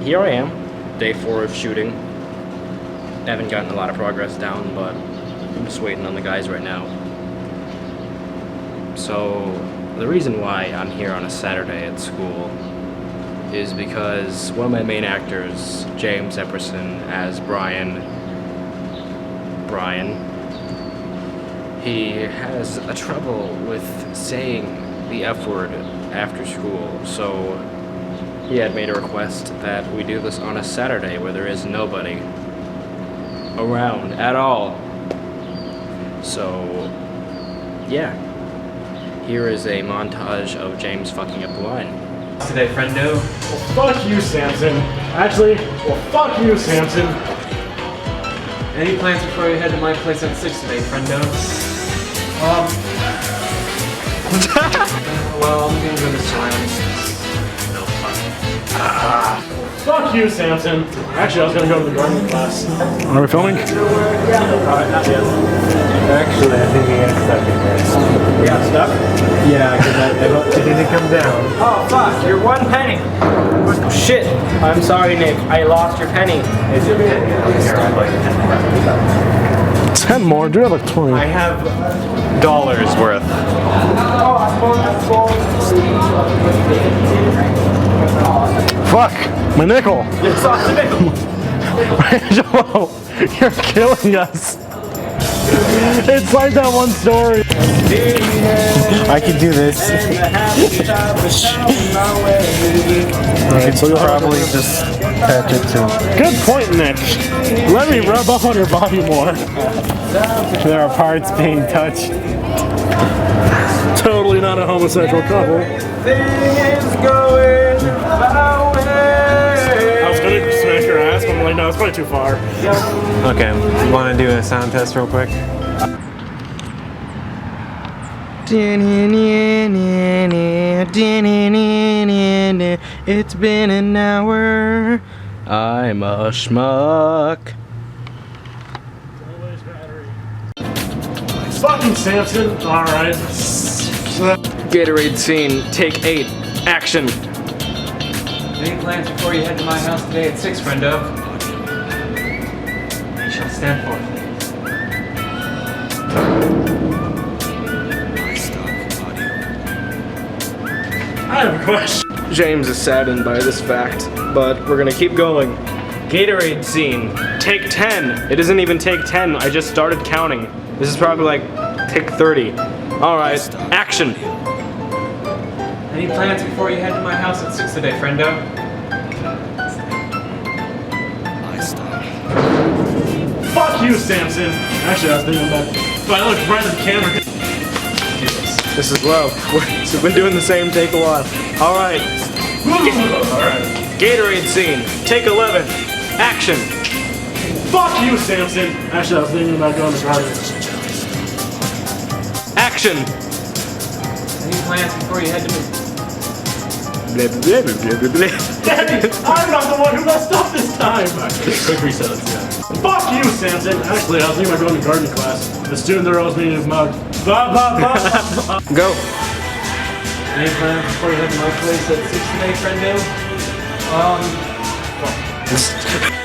here I am, day 4 of shooting. I haven't gotten a lot of progress down, but I'm just waiting on the guys right now. So, the reason why I'm here on a Saturday at school is because one of my main actors, James Epperson, as Brian, he has a trouble with saying the F word after school, so he had made a request that we do this on a Saturday where there is nobody around at all. So, yeah. Here is a montage of James fucking up the line. Today, friendo. Well, fuck you, Samson. Actually, well, fuck you, Samson. Any plans before you head to my place at 6 today, friendo? Well, I'm gonna go to Celina. No fun. Fuck you, Samson. Actually, I was gonna go to the gardening class. Are we filming? Not yet. Actually, I think he got stuck in there. You got stuck? Yeah, because it didn't come down. Oh fuck, you're 1 penny! Shit! I'm sorry, Nick. I lost your penny. It's your penny. 10 more? Do you have like 20? I have dollars worth. Fuck! My nickel! You lost the nickel! Angelo, you're killing us. It's like that one story. I can do this. Alright, so you'll Probably just patch it too. Good point, Nick. Let me rub off on your body more. There are parts being touched. Totally not a homosexual couple. I was gonna smash your ass, but I'm like, no, it's probably too far. Okay, want to do a sound test real quick? It's been an hour. I'm a schmuck. Fucking Samson. Alright. Gatorade scene, take 8, action. Any plans before you head to my house today at 6, friendo? You shall stand forth. I have a question. James is saddened by this fact, but we're gonna keep going. Gatorade scene, take 10. It isn't even take 10, I just started counting. This is probably like take 30. Alright, action. Any plans before you head to my house at 6 today, friendo? Fuck you, Samson. Actually, I was thinking about if I look right at the camera. This is love. We've been doing the same take a while. Alright. Gatorade scene, take 11. Action. Fuck you, Samson. Actually, I was thinking about going to garden. Action. Any plans before you head to me? Blah, blah, blah, blah, blah, blah. Damn it! I'm not the one who messed up this time! Quick reset, yeah. Fuck you, Samson! Actually, I was thinking about going to gardening class. The student there always needed a mug. Blah, blah, blah, blah. Go. Any plans before you head to my place at 6 today, friendo?